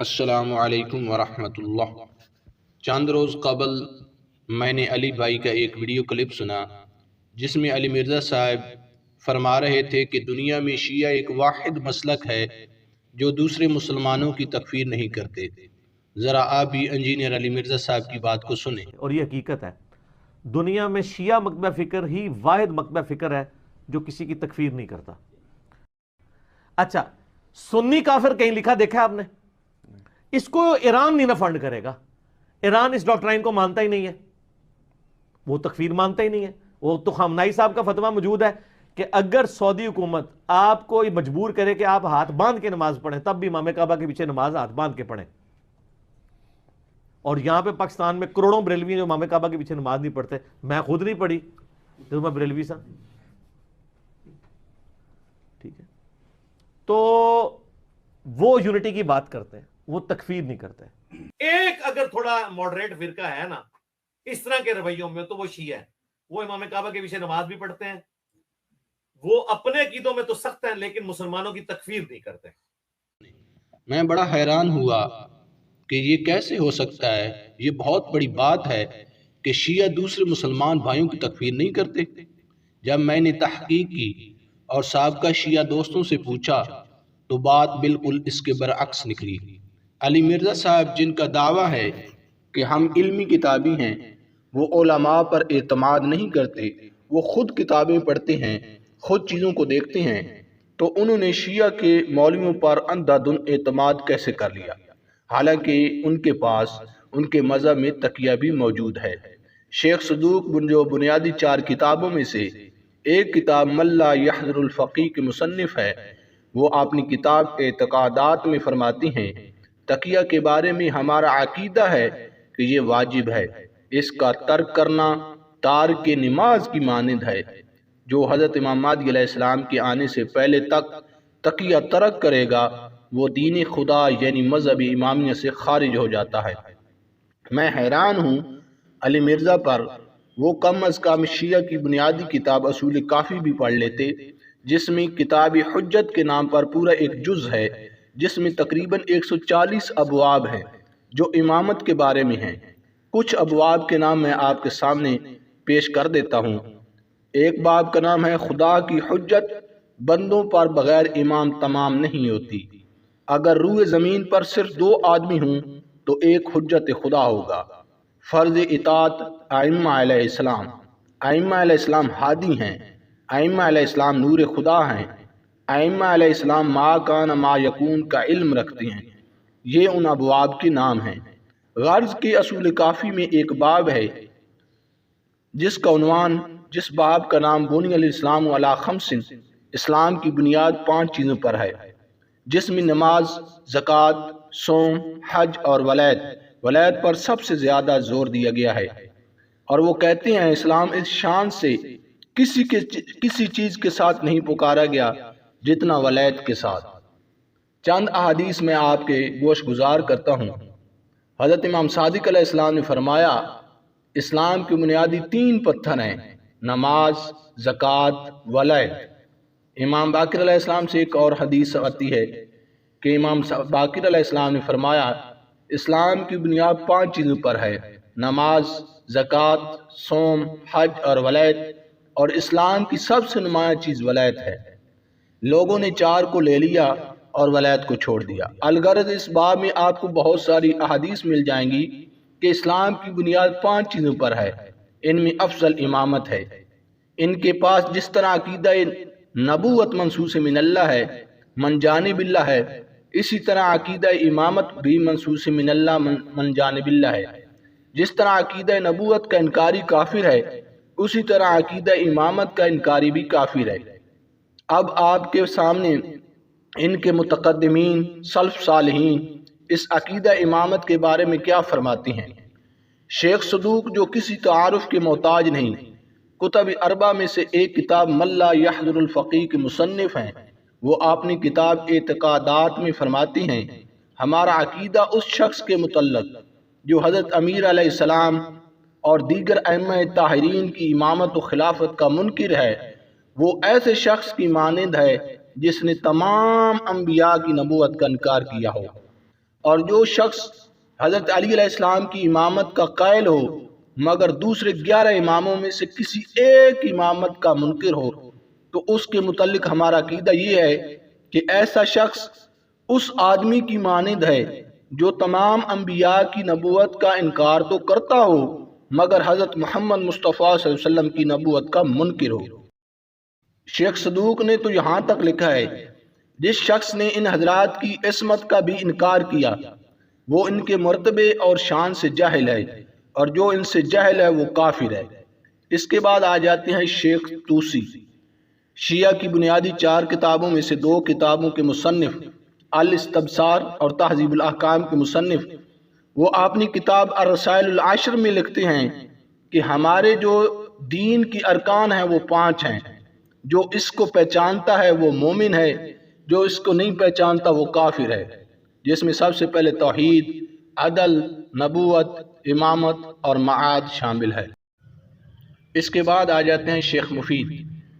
السلام علیکم ورحمۃ اللہ۔ چند روز قبل میں نے علی بھائی کا ایک ویڈیو کلپ سنا جس میں علی مرزا صاحب فرما رہے تھے کہ دنیا میں شیعہ ایک واحد مسلک ہے جو دوسرے مسلمانوں کی تکفیر نہیں کرتے۔ ذرا آپ بھی انجینئر علی مرزا صاحب کی بات کو سنیں۔ اور یہ حقیقت ہے، دنیا میں شیعہ مکتبہ فکر ہی واحد مکتبہ فکر ہے جو کسی کی تکفیر نہیں کرتا۔ اچھا، سنی کافر کہیں لکھا دیکھا آپ نے؟ اس کو ایران نہیں نہ فنڈ کرے گا۔ ایران اس ڈاکٹرائن کو مانتا ہی نہیں ہے، وہ تکفیر مانتا ہی نہیں ہے۔ وہ تو خامنائی صاحب کا فتویٰ موجود ہے کہ اگر سعودی حکومت آپ کو مجبور کرے کہ آپ ہاتھ باندھ کے نماز پڑھیں تب بھی امام کعبہ کے پیچھے نماز ہاتھ باندھ کے پڑھیں۔ اور یہاں پہ پاکستان میں کروڑوں بریلوی جو امام کعبہ کے پیچھے نماز نہیں پڑھتے، میں خود نہیں پڑھی جو میں بریلوی سا، ٹھیک ہے؟ تو وہ یونٹی کی بات کرتے ہیں، وہ تکفیر نہیں کرتے۔ ایک اگر تھوڑا ماڈریٹ فرقہ ہے نا اس طرح کے رویوں میں تو وہ شیعہ ہے۔ وہ امام کعبہ کے پیچھے نماز بھی پڑھتے ہیں، وہ اپنے عقیدوں میں تو سخت ہیں لیکن مسلمانوں کی تکفیر نہیں کرتے۔ میں بڑا حیران ہوا کہ یہ کیسے ہو سکتا ہے۔ یہ بہت بڑی بات ہے کہ شیعہ دوسرے مسلمان بھائیوں کی تکفیر نہیں کرتے۔ جب میں نے تحقیق کی اور سابقہ شیعہ دوستوں سے پوچھا تو بات بالکل اس کے برعکس نکلی۔ علی مرزا صاحب جن کا دعویٰ ہے کہ ہم علمی کتابی ہیں، وہ علماء پر اعتماد نہیں کرتے، وہ خود کتابیں پڑھتے ہیں، خود چیزوں کو دیکھتے ہیں، تو انہوں نے شیعہ کے مولویوں پر اندھا دھند اعتماد کیسے کر لیا، حالانکہ ان کے پاس ان کے مذہب میں تقیہ بھی موجود ہے۔ شیخ صدوق جو بنیادی 4 کتابوں میں سے ایک کتاب من لا یحضر الفقیہ کے مصنف ہے، وہ اپنی کتاب اعتقادات میں فرماتی ہیں تقیہ کے بارے میں ہمارا عقیدہ ہے کہ یہ واجب ہے، اس کا ترک کرنا تارک نماز کی مانند ہے۔ جو حضرت امام مہدی علیہ السلام کے آنے سے پہلے تک تقیہ ترک کرے گا وہ دین خدا یعنی مذہب امامیہ سے خارج ہو جاتا ہے۔ میں حیران ہوں علی مرزا پر۔ وہ کم از کم شیعہ کی بنیادی کتاب اصول کافی بھی پڑھ لیتے، جس میں کتاب حجت کے نام پر پورا ایک جز ہے، جس میں تقریباً 140 ابواب ہیں جو امامت کے بارے میں ہیں۔ کچھ ابواب کے نام میں آپ کے سامنے پیش کر دیتا ہوں۔ ایک باب کا نام ہے خدا کی حجت، بندوں پر بغیر امام تمام نہیں ہوتی۔ اگر روئے زمین پر صرف 2 آدمی ہوں تو ایک حجت خدا ہوگا۔ فرض اطاعت ائمہ علیہ السلام۔ ائمہ علیہ السلام ہادی ہیں، ائمہ علیہ السلام نور خدا ہیں، ائمہ علیہ السلام ما کان ما یکون کا علم رکھتے ہیں۔ یہ ان ابواب کے نام ہیں۔ غرض کے اصول کافی میں ایک باب ہے جس باب کا نام بنی الاسلام علی 5، اسلام کی بنیاد 5 چیزوں پر ہے، جس میں نماز، زکوٰۃ، صوم، حج اور ولایت پر سب سے زیادہ زور دیا گیا ہے۔ اور وہ کہتے ہیں اسلام اس شان سے کسی چیز کے ساتھ نہیں پکارا گیا جتنا ولایت کے ساتھ۔ چند احادیث میں آپ کے گوش گزار کرتا ہوں۔ حضرت امام صادق علیہ السلام نے فرمایا اسلام کے بنیادی 3 پتھر ہیں، نماز، زکوٰۃ، ولایت۔ امام باقر علیہ السلام سے ایک اور حدیث آتی ہے کہ امام باقر علیہ السلام نے فرمایا اسلام کی بنیاد 5 چیزوں پر ہے، نماز، زکوٰۃ، صوم، حج اور ولایت، اور اسلام کی سب سے نمایاں چیز ولایت ہے۔ لوگوں نے 4 کو لے لیا اور ولایت کو چھوڑ دیا۔ الغرض اس باب میں آپ کو بہت ساری احادیث مل جائیں گی کہ اسلام کی بنیاد 5 چیزوں پر ہے، ان میں افضل امامت ہے۔ ان کے پاس جس طرح عقیدہ نبوت منصوص من اللہ ہے، من جانب اللہ ہے، اسی طرح عقیدہ امامت بھی منصوص من اللہ من جانب اللہ ہے۔ جس طرح عقیدہ نبوت کا انکاری کافر ہے، اسی طرح عقیدہ امامت کا انکاری بھی کافر ہے۔ اب آپ کے سامنے ان کے متقدمین سلف صالحین اس عقیدہ امامت کے بارے میں کیا فرماتے ہیں۔ شیخ صدوق جو کسی تعارف کے محتاج نہیں، کتب 4 میں سے ایک کتاب من لا یحضر الفقیہ کے مصنف ہیں، وہ اپنی کتاب اعتقادات میں فرماتے ہیں ہمارا عقیدہ اس شخص کے متعلق جو حضرت امیر علیہ السلام اور دیگر ائمہ طاہرین کی امامت و خلافت کا منکر ہے، وہ ایسے شخص کی مانند ہے جس نے تمام انبیاء کی نبوت کا انکار کیا ہو اور جو شخص حضرت علی علیہ السلام کی امامت کا قائل ہو مگر دوسرے 11 اماموں میں سے کسی ایک امامت کا منکر ہو تو اس کے متعلق ہمارا عقیدہ یہ ہے کہ ایسا شخص اس آدمی کی مانند ہے جو تمام انبیاء کی نبوت کا انکار تو کرتا ہو مگر حضرت محمد مصطفیٰ صلی اللہ علیہ وسلم کی نبوت کا منکر ہو۔ شیخ صدوق نے تو یہاں تک لکھا ہے جس شخص نے ان حضرات کی عصمت کا بھی انکار کیا وہ ان کے مرتبے اور شان سے جاہل ہے اور جو ان سے جاہل ہے وہ کافر ہے۔ اس کے بعد آ جاتے ہیں شیخ طوسی، شیعہ کی بنیادی 4 کتابوں میں سے 2 کتابوں کے مصنف، الاستبصار اور تہذیب الاحکام کے مصنف۔ وہ اپنی کتاب الرسائل العشر میں لکھتے ہیں کہ ہمارے جو دین کی ارکان ہیں وہ 5 ہیں، جو اس کو پہچانتا ہے وہ مومن ہے، جو اس کو نہیں پہچانتا وہ کافر ہے، جس میں سب سے پہلے توحید، عدل، نبوت، امامت اور معاد شامل ہے۔ اس کے بعد آ جاتے ہیں شیخ مفید،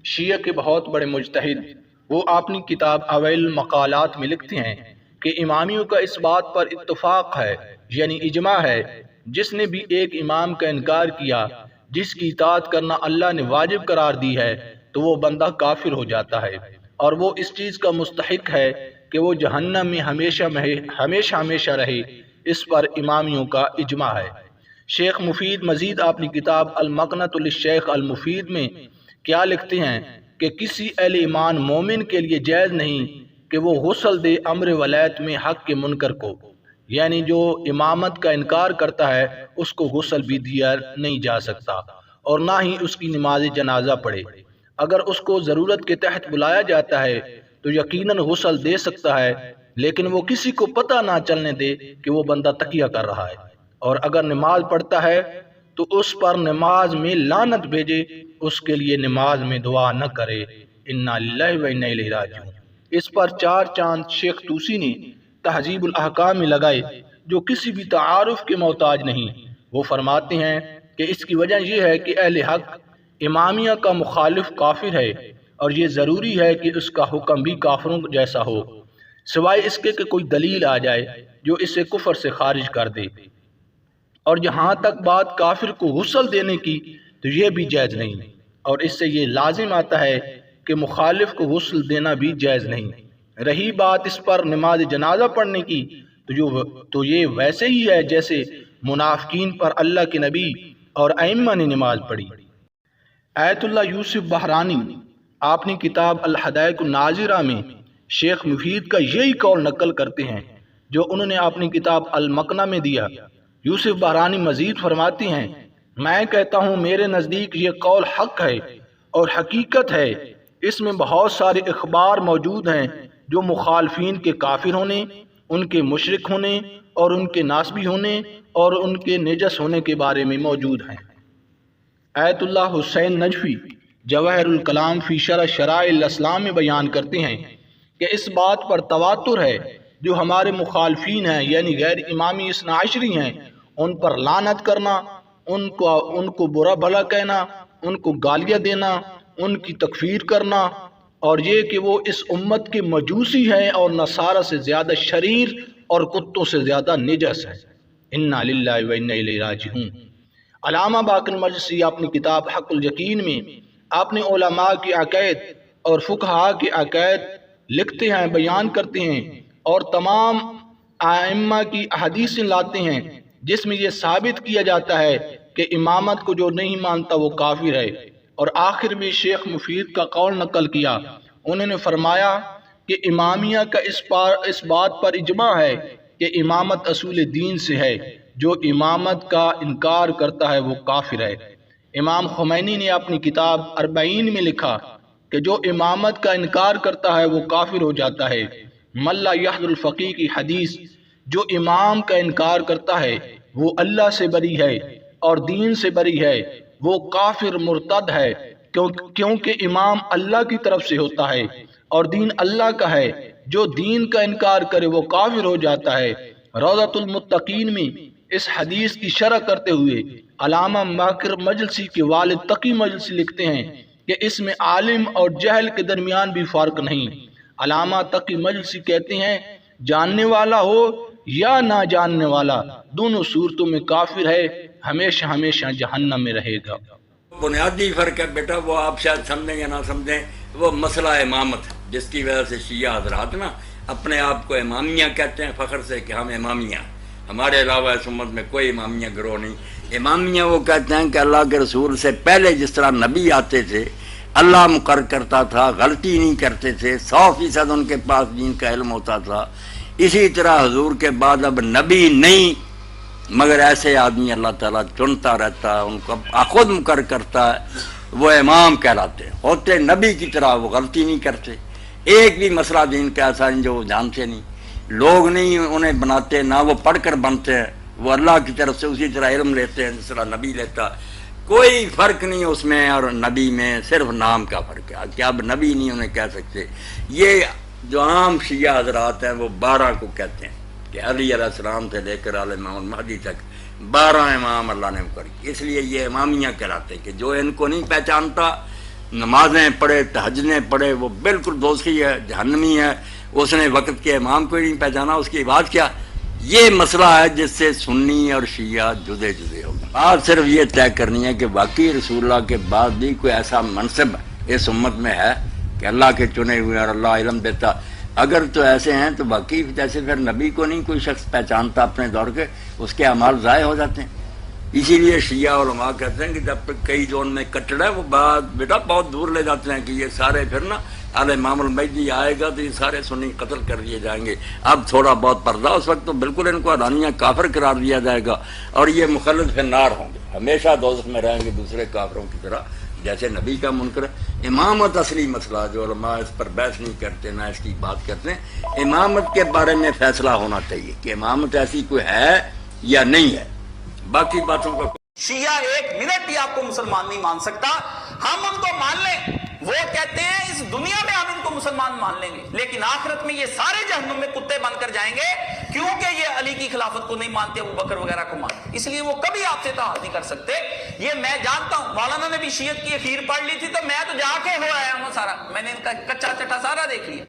شیعہ کے بہت بڑے مجتہد۔ وہ اپنی کتاب اوائل المقالات میں لکھتے ہیں کہ امامیوں کا اس بات پر اتفاق ہے یعنی اجماع ہے جس نے بھی ایک امام کا انکار کیا جس کی اطاعت کرنا اللہ نے واجب قرار دی ہے تو وہ بندہ کافر ہو جاتا ہے اور وہ اس چیز کا مستحق ہے کہ وہ جہنم میں ہمیشہ رہے۔ اس پر امامیوں کا اجماع ہے۔ شیخ مفید مزید اپنی کتاب المقنۃ للشیخ المفید میں کیا لکھتے ہیں کہ کسی اہل ایمان مومن کے لیے جائز نہیں کہ وہ غسل دے امر ولایت میں حق کے منکر کو، یعنی جو امامت کا انکار کرتا ہے اس کو غسل بھی دیا نہیں جا سکتا اور نہ ہی اس کی نماز جنازہ پڑھے۔ اگر اس کو ضرورت کے تحت بلایا جاتا ہے تو یقیناً غسل دے سکتا ہے لیکن وہ کسی کو پتہ نہ چلنے دے کہ وہ بندہ تقیہ کر رہا ہے، اور اگر نماز پڑھتا ہے تو اس پر نماز میں لعنت بھیجے، اس کے لیے نماز میں دعا نہ کرے۔ انا للہ و انا الیہ راجعون۔ اس پر 4 چاند شیخ طوسی نے تہذیب الاحکام میں لگائے جو کسی بھی تعارف کے محتاج نہیں۔ وہ فرماتے ہیں کہ اس کی وجہ یہ ہے کہ اہل حق امامیہ کا مخالف کافر ہے اور یہ ضروری ہے کہ اس کا حکم بھی کافروں جیسا ہو سوائے اس کے کہ کوئی دلیل آ جائے جو اسے کفر سے خارج کر دے، اور جہاں تک بات کافر کو غسل دینے کی تو یہ بھی جائز نہیں، اور اس سے یہ لازم آتا ہے کہ مخالف کو غسل دینا بھی جائز نہیں۔ رہی بات اس پر نماز جنازہ پڑھنے کی تو یہ ویسے ہی ہے جیسے منافقین پر اللہ کے نبی اور ائمہ نے نماز پڑھی۔ آیت اللہ یوسف بحرانی اپنی کتاب الحدائق الناظرہ میں شیخ مفید کا یہی قول نقل کرتے ہیں جو انہوں نے اپنی کتاب المقنہ میں دیا۔ یوسف بحرانی مزید فرماتے ہیں، میں کہتا ہوں میرے نزدیک یہ قول حق ہے اور حقیقت ہے، اس میں بہت سارے اخبار موجود ہیں جو مخالفین کے کافر ہونے، ان کے مشرک ہونے اور ان کے ناسبی ہونے اور ان کے نجس ہونے کے بارے میں موجود ہیں۔ آیت اللہ حسین نجفی جواہر الکلام فی شرح شرائع الاسلام میں بیان کرتے ہیں کہ اس بات پر تواتر ہے جو ہمارے مخالفین ہیں یعنی غیر امامی اثنا عشری ہیں ان پر لعنت کرنا، ان کو برا بھلا کہنا، ان کو گالیاں دینا، ان کی تکفیر کرنا، اور یہ کہ وہ اس امت کے مجوسی ہیں اور نصارہ سے زیادہ شریر اور کتوں سے زیادہ نجس ہے۔ انا للہ و انا الیہ راجعون۔ علامہ باقر مجلسی اپنی کتاب حق الیقین میں اپنے علماء کے عقائد اور فقہاء کے عقائد لکھتے ہیں، بیان کرتے ہیں اور تمام ائمہ کی احادیث لاتے ہیں جس میں یہ ثابت کیا جاتا ہے کہ امامت کو جو نہیں مانتا وہ کافر ہے، اور آخر میں شیخ مفید کا قول نقل کیا۔ انہوں نے فرمایا کہ امامیہ کا اس بات پر اجماع ہے کہ امامت اصول دین سے ہے، جو امامت کا انکار کرتا ہے وہ کافر ہے۔ امام خمینی نے اپنی کتاب 40 میں لکھا کہ جو امامت کا انکار کرتا ہے وہ کافر ہو جاتا ہے۔ من لا یحضر الفقیہ کی حدیث، جو امام کا انکار کرتا ہے وہ اللہ سے بری ہے اور دین سے بری ہے، وہ کافر مرتد ہے، کیونکہ امام اللہ کی طرف سے ہوتا ہے اور دین اللہ کا ہے۔ جو دین کا انکار کرے وہ کافر ہو جاتا ہے۔ روضۃ المتقین میں اس حدیث کی شرح کرتے ہوئے علامہ باقر مجلسی کے والد تقی مجلسی لکھتے ہیں کہ اس میں عالم اور جہل کے درمیان بھی فرق نہیں۔ علامہ تقی مجلسی کہتے ہیں، جاننے والا ہو یا نہ جاننے والا، دونوں صورتوں میں کافر ہے، ہمیشہ ہمیشہ جہنم میں رہے گا۔ بنیادی فرق ہے بیٹا، وہ آپ شاید سمجھیں یا نہ سمجھیں، وہ مسئلہ امامت، جس کی وجہ سے شیعہ حضرات نا اپنے آپ کو امامیہ کہتے ہیں فخر سے کہ ہم امامیہ، ہمارے علاوہ اس امت میں کوئی امامیہ گروہ نہیں۔ امامیہ وہ کہتے ہیں کہ اللہ کے رسول سے پہلے جس طرح نبی آتے تھے، اللہ مقرر کرتا تھا، غلطی نہیں کرتے تھے، 100% ان کے پاس دین کا علم ہوتا تھا، اسی طرح حضور کے بعد اب نبی نہیں مگر ایسے آدمی اللہ تعالیٰ چنتا رہتا ہے، ان کو خود مقرر کرتا ہے، وہ امام کہلاتے ہیں، ہوتے نبی کی طرح، وہ غلطی نہیں کرتے، ایک بھی مسئلہ دین کا ایسا نہیں جو وہ جانتے نہیں، لوگ نہیں انہیں بناتے، نہ وہ پڑھ کر بنتے ہیں، وہ اللہ کی طرف سے اسی طرح علم لیتے ہیں جس طرح نبی لیتا، کوئی فرق نہیں اس میں اور نبی میں، صرف نام کا فرق ہے کہ اب نبی نہیں انہیں کہہ سکتے۔ یہ جو عام شیعہ حضرات ہیں وہ 12 کو کہتے ہیں کہ علی علیہ السلام سے لے کر امام مہدی تک 12 امام اللہ نے مقرر کی، اس لیے یہ امامیہ کہلاتے ہیں کہ جو ان کو نہیں پہچانتا، نمازیں پڑھے، تہجدیں پڑھے، وہ بالکل دوزخی ہے، جہنمی ہے، اس نے وقت کے امام کو ہی نہیں پہچانا، اس کی بات کیا؟ یہ مسئلہ ہے جس سے سنی اور شیعہ جدے جدے ہو گئے۔ بات صرف یہ طے کرنی ہے کہ واقعی رسول اللہ کے بعد بھی کوئی ایسا منصب اس امت میں ہے کہ اللہ کے چنے ہوئے اور اللہ علم دیتا، اگر تو ایسے ہیں تو باقی جیسے پھر نبی کو نہیں کوئی شخص پہچانتا اپنے دور کے، اس کے اعمال ضائع ہو جاتے ہیں۔ اسی لیے شیعہ علماء کہتے ہیں کہ جب تک کئی جو ان میں کٹڑ ہے وہ بات بیٹا بہت دور لے جاتے ہیں کہ یہ سارے پھر نا امام المہدی آئے گا تو یہ سارے سنی قتل کر دیے جائیں گے، اب تھوڑا بہت پردہ، اس وقت تو بالکل ان کو علانیہ کافر قرار دیا جائے گا اور یہ مخلد فی النار ہوں گے، ہمیشہ دوزخ میں رہیں گے دوسرے کافروں کی طرح جیسے نبی کا منکر ہے۔ امامت اصلی مسئلہ جو علماء اس پر بحث نہیں کرتے نہ اس کی بات کرتے ہیں، امامت کے بارے میں فیصلہ ہونا چاہیے کہ امامت ایسی کوئی ہے یا نہیں ہے، باقی باتوں کا شیعہ ایک منٹ بھی آپ کو مسلمان نہیں مان سکتا، ہم ان کو مان لیں، وہ کہتے ہیں اس دنیا میں ہم ان کو مسلمان مان لیں گے لیکن آخرت میں یہ سارے جہنم میں کتے بن کر جائیں گے، کیونکہ یہ علی کی خلافت کو نہیں مانتے، ابو بکر وغیرہ کو مانتے، اس لیے وہ کبھی آپ سے اتحاد نہیں کر سکتے۔ یہ میں جانتا ہوں، مولانا نے بھی شیعت کی اخیر پڑھ لی تھی تو میں تو جا کے ہو آیا ہوں، سارا میں نے ان کا کچا چٹا سارا دیکھ لیا۔